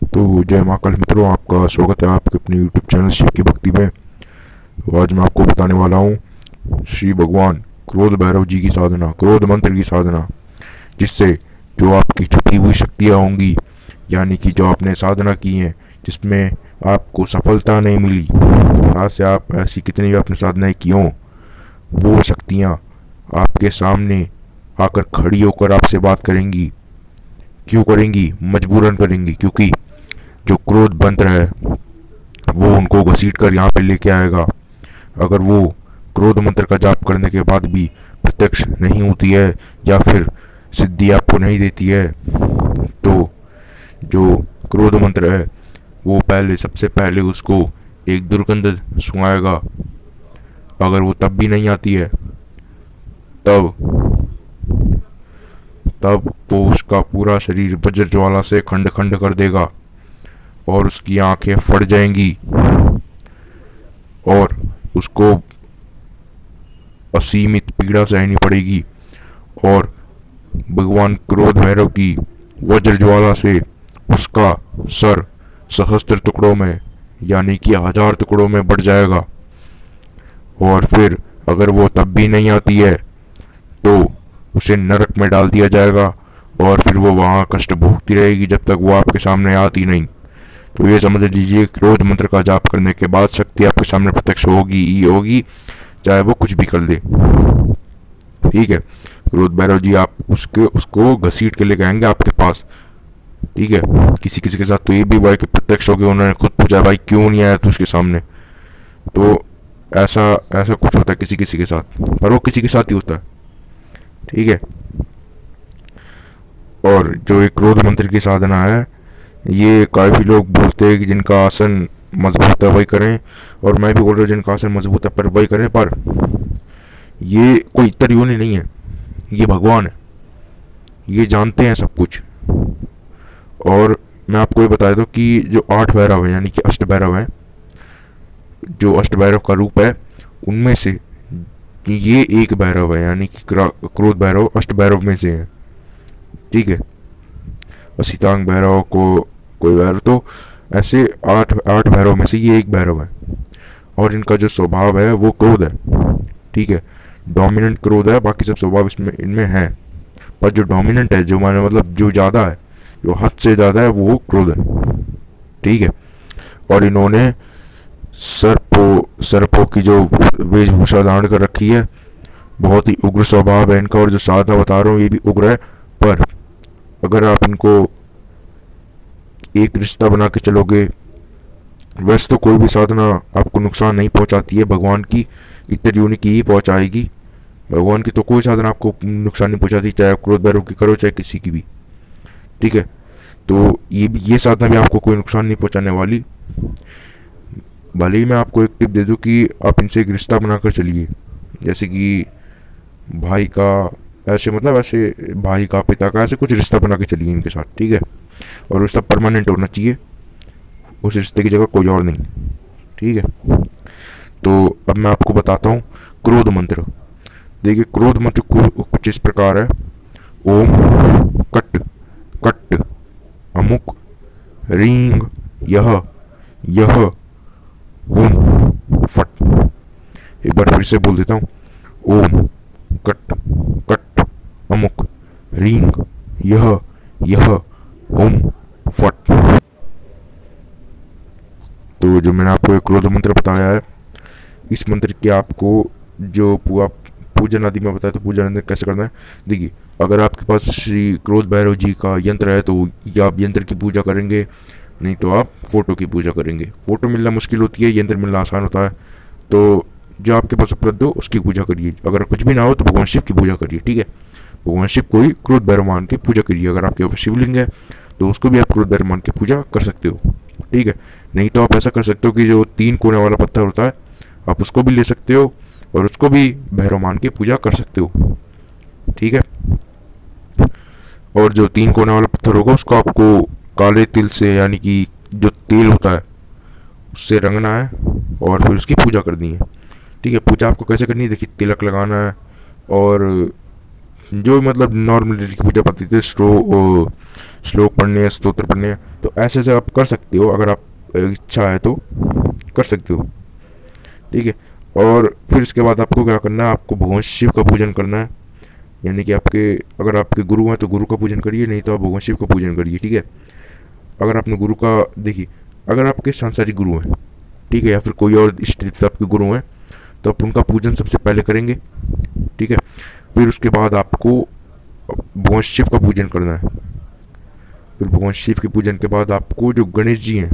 तो जय महाकाल मित्रों, आपका स्वागत है आपके अपने यूट्यूब चैनल शिव की भक्ति में। तो आज मैं आपको बताने वाला हूँ श्री भगवान क्रोध भैरव जी की साधना, क्रोध मंत्र की साधना, जिससे जो आपकी छुपी हुई शक्तियाँ होंगी, यानी कि जो आपने साधना की हैं जिसमें आपको सफलता नहीं मिली, आज से आप ऐसी कितनी भी आपने साधनाएं की हों, वो शक्तियाँ आपके सामने आकर खड़ी होकर आपसे बात करेंगी। क्यों करेंगी? मजबूरन करेंगी, क्योंकि जो क्रोध मंत्र है वो उनको घसीट कर यहाँ पे लेके आएगा। अगर वो क्रोध मंत्र का जाप करने के बाद भी प्रत्यक्ष नहीं होती है या फिर सिद्धि आपको नहीं देती है, तो जो क्रोध मंत्र है वो सबसे पहले उसको एक दुर्गंध सुनाएगा। अगर वो तब भी नहीं आती है, तब तब वो उसका पूरा शरीर वज्र ज्वाला से खंड खंड कर देगा और उसकी आंखें फट जाएंगी और उसको असीमित पीड़ा सहनी पड़ेगी। और भगवान क्रोध भैरव की वज्र ज्वाला से उसका सर सहस्त्र टुकड़ों में, यानी कि 1000 टुकड़ों में बढ़ जाएगा। और फिर अगर वो तब भी नहीं आती है तो उसे नरक में डाल दिया जाएगा और फिर वो वहाँ कष्ट भोगती रहेगी जब तक वो आपके सामने आती नहीं। तो ये समझ लीजिए, क्रोध मंत्र का जाप करने के बाद शक्ति आपके सामने प्रत्यक्ष होगी ही होगी, चाहे वो कुछ भी कर दे। ठीक है, क्रोध भैरव जी आप उसको घसीट के लेके आएंगे आपके पास। ठीक है, किसी किसी के साथ तो ये भी हुआ है कि प्रत्यक्ष हो गए, उन्होंने खुद पूछा भाई क्यों नहीं आया तू उसके सामने। तो ऐसा ऐसा कुछ होता है किसी किसी के साथ, पर वो किसी के साथ ही होता है। ठीक है, और जो एक क्रोध मंत्र की साधना है, ये काफ़ी लोग बोलते हैं कि जिनका आसन मजबूत है वही करें, और मैं भी बोल रहा हूँ जिनका आसन मजबूत है पर वही करें। पर ये कोई इतर योनि नहीं है, ये भगवान है, ये जानते हैं सब कुछ। और मैं आपको ये बता दूँ कि जो 8 भैरव हैं, यानी कि अष्ट भैरव हैं, जो अष्ट भैरव का रूप है, उनमें से ये एक भैरव है, यानी कि क्रोध भैरव अष्ट भैरव में से है। ठीक है, असितांग भैरव को कोई भैरव, तो ऐसे आठ भैरव में से ये एक भैरव है। और इनका जो स्वभाव है वो क्रोध है। ठीक है, डोमिनेंट क्रोध है, बाकी सब स्वभाव इसमें इनमें है, पर जो डोमिनेंट है, जो माने मतलब जो ज़्यादा है, जो हद से ज़्यादा है, वो क्रोध है। ठीक है, और इन्होंने सर्पों की जो वेशभूषा धारण कर रखी है, बहुत ही उग्र स्वभाव है इनका। और जो साधना बता रहा हूँ ये भी उग्र है, पर अगर आप इनको एक रिश्ता बना के चलोगे, वैसे तो कोई भी साधना आपको नुकसान नहीं पहुंचाती है, भगवान की इतर योनि की ही पहुंचाएगी। भगवान की तो कोई साधना आपको नुकसान नहीं पहुंचाती, चाहे आप क्रोध भैरव की करो चाहे किसी की भी। ठीक है, तो ये साधना भी आपको कोई नुकसान नहीं पहुंचाने वाली। भले ही मैं आपको एक टिप दे दूं कि आप इनसे एक रिश्ता बनाकर चलिए, जैसे कि भाई का, ऐसे मतलब ऐसे भाई का, पिता का, ऐसे कुछ रिश्ता बना के चलिए इनके साथ। ठीक है, और रिश्ता परमानेंट होना चाहिए, उस रिश्ते की जगह कोई और नहीं। ठीक है, तो अब मैं आपको बताता हूँ क्रोध मंत्र। देखिए, क्रोध मंत्र कुछ इस प्रकार है: ओम कट कट अमुक रींग यह यह हुम फट। एक बार फिर से बोल देता हूँ: ओम कट कट अमुक रींग यह हुम फट। तो जो मैंने आपको एक क्रोध मंत्र बताया है, इस मंत्र की आपको जो पूजन आदि में बताया, तो पूजन आदि कैसे करना है। देखिए, अगर आपके पास श्री क्रोध भैरव जी का यंत्र है तो या आप यंत्र की पूजा करेंगे, नहीं तो आप फोटो की पूजा करेंगे। फोटो मिलना मुश्किल होती है, यंत्र मिलना आसान होता है। तो जो आपके पास उपलब्ध हो उसकी पूजा करिए। अगर कुछ भी ना हो तो भगवान शिव की पूजा करिए। ठीक है, भगवान शिव को ही क्रोध भैरव मान के पूजा करिए। अगर आपके पास शिवलिंग है तो उसको भी आप क्रोध भैरव मान के पूजा कर सकते हो। ठीक है, नहीं तो आप ऐसा कर सकते हो कि जो 3 कोने वाला पत्थर होता है, आप उसको भी ले सकते हो और उसको भी भैरव मान के पूजा कर सकते हो। ठीक है, और जो 3 कोने वाला पत्थर होगा उसको आपको काले तिल से, यानी कि जो तेल होता है, उससे रंगना है और फिर उसकी पूजा करनी है। ठीक है, पूजा आपको कैसे करनी है, देखिए, तिलक लगाना है और जो मतलब नॉर्मल की पूजा पाती थी, श्लोक पढ़ने हैं, स्तोत्र पढ़ने हैं, तो ऐसे ऐसे आप कर सकते हो, अगर आप इच्छा है तो कर सकते हो। ठीक है। और फिर इसके बाद आपको क्या करना है, आपको भगवान शिव का पूजन करना है। यानी कि आपके अगर आपके गुरु हैं तो गुरु का पूजन करिए, नहीं तो आप भगवान शिव का पूजन करिए। ठीक है। अगर आपने गुरु का, देखिए अगर आपके सांसारिक गुरु हैं, ठीक है, या फिर कोई और इष्ट देवता आपके गुरु हैं, तो आप उनका पूजन सबसे पहले करेंगे। ठीक है। फिर उसके बाद आपको भगवान शिव का पूजन करना है। फिर भगवान शिव के पूजन के बाद आपको जो गणेश जी हैं,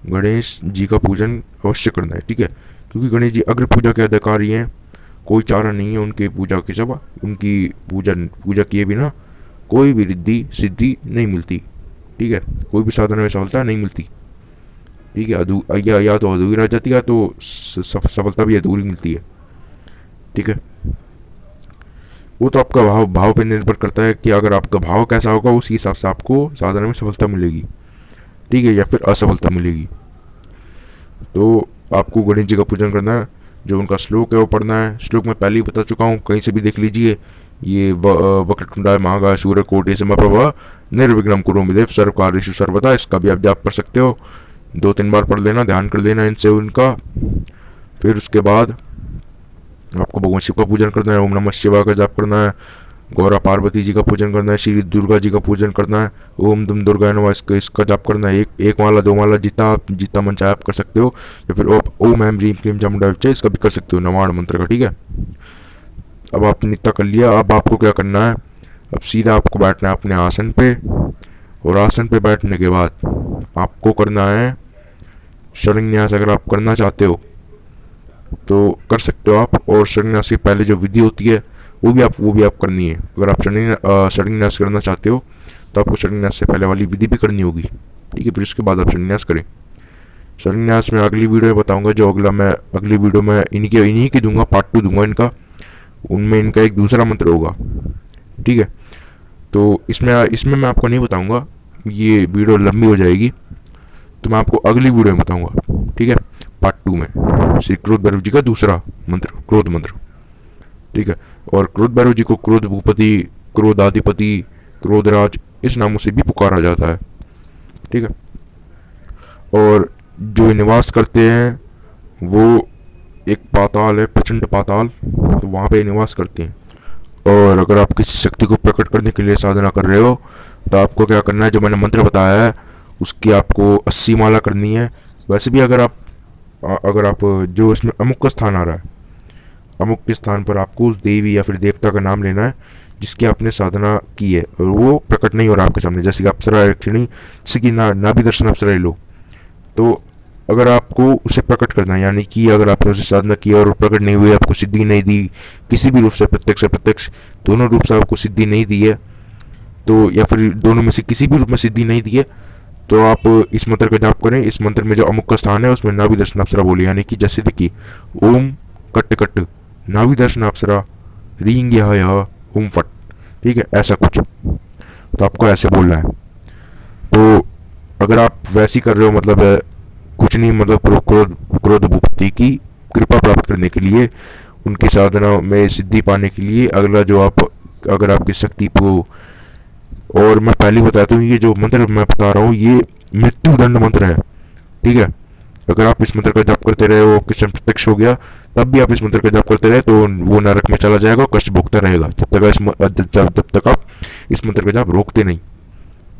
गणेश जी का पूजन अवश्य करना है। ठीक है। क्योंकि गणेश जी अग्र पूजा के अधिकारी हैं, कोई चारा नहीं है उनके पूजा के सिवा, उनकी पूजा किए बिना कोई भी रिद्धि सिद्धि नहीं मिलती। ठीक है। कोई भी साधना में सफलता नहीं मिलती। ठीक है। या तो अधूरी रह जाती है, या तो सफलता भी अधूरी मिलती है। ठीक है। वो तो आपका भाव पे निर्भर करता है कि अगर आपका भाव कैसा होगा उसी हिसाब से आपको साधना में सफलता मिलेगी। ठीक है, या फिर असफलता मिलेगी। तो आपको गणेश जी का पूजन करना है, जो उनका श्लोक है वो पढ़ना है। श्लोक मैं पहले ही बता चुका हूँ, कहीं से भी देख लीजिए। ये वक्रतुंडाय महाकाय सूर्यकोटि समप्रभा निर्विघ्नं कुरु मे देव सर्वकार्येषु सर्वदा, इसका भी आप जाप कर सकते हो। 2-3 बार पढ़ लेना, ध्यान कर लेना इनसे उनका। फिर उसके बाद आपको भगवान शिव का पूजन करना है, ओम नमः शिवाय का जाप करना है, गौरा पार्वती जी का पूजन करना है, श्री दुर्गा जी का पूजन करना है, ओम दुम दुर्गा नमः इसका जाप करना है। एक माला 2 माला जितना मन चाहे आप कर सकते हो, या फिर ओम ऐम ह्रीम क्लीम चामुंडा विच्चे इसका भी कर सकते हो, नवाण मंत्र का। ठीक है। अब आपने इतना कर लिया, अब आपको क्या करना है, अब सीधा आपको बैठना है अपने आसन पे, और आसन पे बैठने के बाद आपको करना है शरण्यास। अगर आप करना चाहते हो तो कर सकते हो आप, और शरण्यास से पहले जो विधि होती है वो भी आप करनी है। अगर आप शरण्यास करना चाहते हो तो आपको शरण्यास से पहले वाली विधि भी करनी होगी। ठीक है। फिर उसके बाद आप शरण्यास करें। शरण्यास में अगली वीडियो में बताऊंगा, जो अगली वीडियो में इन्हीं की दूंगा, पार्ट 2 दूंगा इनका। उनमें इनका एक दूसरा मंत्र होगा। ठीक है। तो इसमें मैं आपको नहीं बताऊंगा, ये वीडियो लंबी हो जाएगी, तो मैं आपको अगली वीडियो में बताऊंगा। ठीक है। पार्ट 2 में श्री क्रोध भैरव जी का दूसरा मंत्र, क्रोध मंत्र। ठीक है। और क्रोध भैरव जी को क्रोध भूपति, क्रोध आधिपति, क्रोधराज इस नामों से भी पुकारा जाता है। ठीक है। और जो निवास करते हैं वो एक पाताल है, प्रचंड पाताल, तो वहाँ पे निवास करते हैं। और अगर आप किसी शक्ति को प्रकट करने के लिए साधना कर रहे हो तो आपको क्या करना है, जो मैंने मंत्र बताया है उसकी आपको 80 माला करनी है। वैसे भी अगर आप जो इसमें अमुक का स्थान आ रहा है, अमुक के स्थान पर आपको उस देवी या फिर देवता का नाम लेना है जिसकी आपने साधना की है, और वो प्रकट नहीं हो रहा आपके सामने। जैसे कि अप्सरा यक्षिणी, जैसे कि नाभि दर्शन अप्सरा ही लो, तो अगर आपको उसे प्रकट करना है, यानी कि अगर आपने उसे साधना की और प्रकट नहीं हुई, आपको सिद्धि नहीं दी, किसी भी रूप से, प्रत्यक्ष दोनों रूप से आपको सिद्धि नहीं दी है, तो या फिर दोनों में से किसी भी रूप में सिद्धि नहीं दी है, तो आप इस मंत्र का जाप करें। इस मंत्र में जो अमुक का स्थान है उसमें नाभि दर्शन अप्सरा बोले, यानी कि जैसे देखिए ओम कट कट नाभि दर्शन अप्सरा रींग यह ओम फट। ठीक है, ऐसा कुछ, तो आपको ऐसे बोलना है। तो अगर आप वैसी कर रहे हो, मतलब कुछ नहीं, मतलब क्रोध भूपति की कृपा प्राप्त करने के लिए, उनकी साधना में सिद्धि पाने के लिए, अगला जो अगर आपकी शक्ति को, और मैं पहले बताता हूँ ये जो मंत्र मैं बता रहा हूँ ये मृत्यु दंड मंत्र है। ठीक है। अगर आप इस मंत्र का जाप करते रहे, वो किसी प्रत्यक्ष हो गया, तब भी आप इस मंत्र का जाप करते रहे तो वो नरक में चला जाएगा, कष्ट भोगता रहेगा जब तक आप इस मंत्र का जाप रोकते नहीं।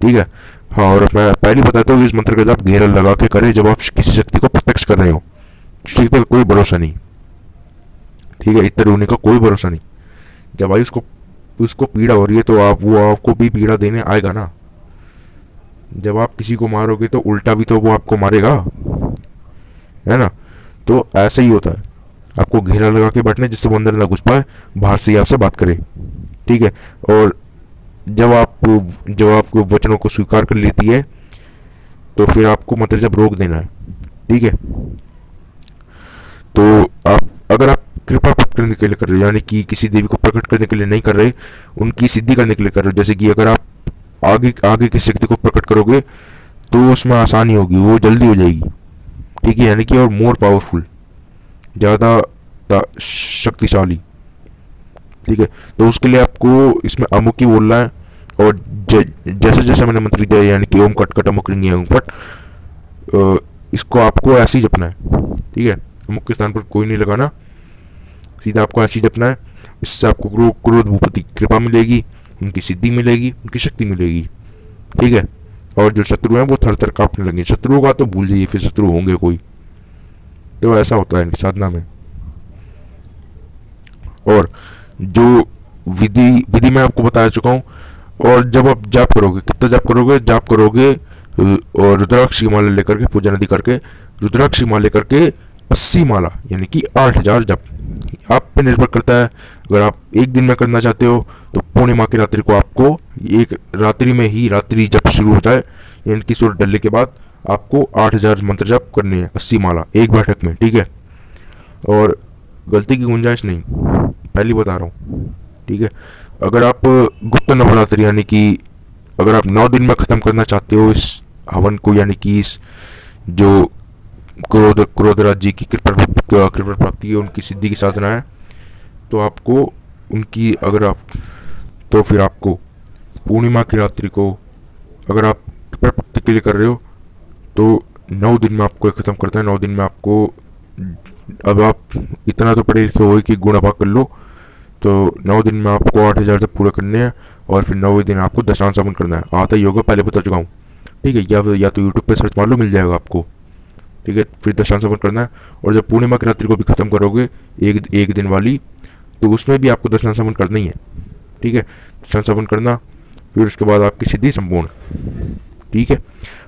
ठीक है। हाँ, और मैं पहले बताता हूँ इस मंत्र का जाप घेरा लगा के करें जब आप किसी शक्ति को प्रत्यक्ष कर रहे हो। ठीक है, कोई भरोसा नहीं। ठीक है, इतर होने का कोई भरोसा नहीं। जब भाई उसको पीड़ा हो रही है तो वो आपको भी पीड़ा देने आएगा ना। जब आप किसी को मारोगे तो उल्टा भी तो वो आपको मारेगा, है ना। तो ऐसा ही होता है, आपको घेरा लगा के बैठना जिससे वो अंदर ना घुस पाए, बाहर से ही आपसे बात करे। ठीक है। और जब आपको वचनों को स्वीकार कर लेती है तो फिर आपको मंत्र जब रोक देना है। ठीक है। तो अगर आप कृपा प्राप्त करने के लिए कर रहे हो, यानी कि किसी देवी को प्रकट करने के लिए नहीं कर रहे, उनकी सिद्धि करने के लिए कर रहे हो, जैसे कि अगर आप आगे की शक्ति को प्रकट करोगे तो उसमें आसानी होगी, वो जल्दी हो जाएगी। ठीक है, यानी कि और मोर पावरफुल, ज़्यादा शक्तिशाली। ठीक है। तो उसके लिए आपको इसमें अमुक ही बोलना है, और जैसे जैसे मैंने मंत्र दिया यानी कि ओम कट कट अमुक रिंगी ओम फट, इसको आपको ऐसे ही जपना है, ठीक है। अमुक के स्थान पर कोई नहीं लगाना, सीधा आपको ऐसे ही जपना है। इससे आपको क्रोध भूपति की कृपा मिलेगी, उनकी सिद्धि मिलेगी, उनकी शक्ति मिलेगी, ठीक है। और जो शत्रु हैं वो थर थर कांपने लगे। शत्रुओं का तो भूल जाइए, फिर शत्रु होंगे कोई, तो ऐसा होता है इनकी साधना में। और जो विधि विधि मैं आपको बता चुका हूँ। और जब आप जाप करोगे, कितना जाप करोगे, जाप करोगे और रुद्राक्ष की माला लेकर के, पूजा नदी करके रुद्राक्ष की माला लेकर के 80 माला यानी कि 8000 जप। आप पे निर्भर करता है, अगर आप एक दिन में करना चाहते हो तो पूर्णिमा की रात्रि को आपको एक रात्रि में ही रात्रि जप शुरू हो जाए, यानी कि सूर्य ढलने के बाद आपको 8000 मंत्र जप करने हैं, 80 माला एक बैठक में, ठीक है। और गलती की गुंजाइश नहीं, पहली बता रहा हूँ, ठीक है। अगर आप गुप्त नवरात्रि यानी कि अगर आप 9 दिन में ख़त्म करना चाहते हो इस हवन को, यानी कि इस जो क्रोधराज जी की कृपा प्राप्ति है, उनकी सिद्धि की साधना है, तो आपको उनकी अगर आप तो फिर आपको पूर्णिमा की रात्रि को अगर आप कृपा प्राप्ति के लिए कर रहे हो तो 9 दिन में आपको ख़त्म करना है। 9 दिन में आपको, अब आप इतना तो पढ़े लिखे हो कि गुण भाग कर लो, तो 9 दिन में आपको 8000 तक पूरे करने हैं। और फिर 9वें दिन आपको दशांश हवन करना है। आता ही होगा, पहले बता चुका हूँ, ठीक है। या तो यूट्यूब पे सर्च मार लो, मिल जाएगा आपको, ठीक है। फिर दशांश हवन करना है। और जब पूर्णिमा की रात्रि को भी ख़त्म करोगे एक दिन वाली, तो उसमें भी आपको दशांश हवन करना ही है, ठीक है। दशांश हवन करना, फिर उसके बाद आपकी सिद्धि संपूर्ण, ठीक है।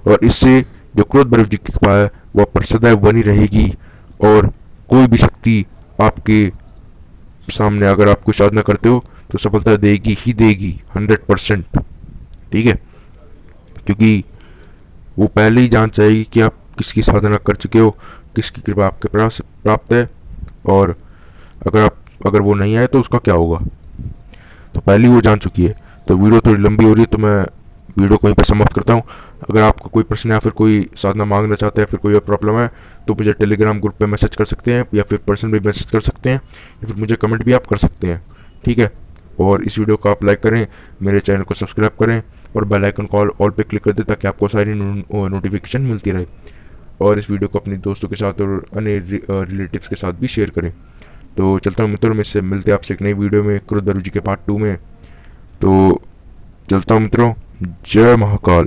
और इससे जो क्रोध भैरव जी की कृपा है वह पर सदैव बनी रहेगी, और कोई भी शक्ति आपके सामने अगर आप कोई साधना करते हो तो सफलता देगी ही देगी 100%, ठीक है। क्योंकि वो पहले ही जान जाएगी कि आप किसकी साधना कर चुके हो, किसकी कृपा आपके प्राप्त है, और अगर वो नहीं आए तो उसका क्या होगा, तो पहले वो जान चुकी है। तो वीडियो थोड़ी लंबी हो रही है तो मैं वीडियो को यहीं पर समाप्त करता हूँ। अगर आपको कोई प्रश्न या फिर कोई साधना मांगना चाहते हैं, फिर कोई और प्रॉब्लम है, तो मुझे टेलीग्राम ग्रुप पे मैसेज कर सकते हैं, या फिर पर्सनल भी मैसेज कर सकते हैं, या फिर मुझे कमेंट भी आप कर सकते हैं, ठीक है। और इस वीडियो को आप लाइक करें, मेरे चैनल को सब्सक्राइब करें, और बेल आइकन को ऑल पे क्लिक कर दें ताकि आपको सारी नोटिफिकेशन मिलती रहे। और इस वीडियो को अपने दोस्तों के साथ और अन्य रिलेटिव्स के साथ भी शेयर करें। तो चलता हूँ मित्रों, मैं मिलते हैं आपसे एक नई वीडियो में क्रोध भैरव जी के पार्ट 2 में। तो चलता हूँ मित्रों, जय महाकाल।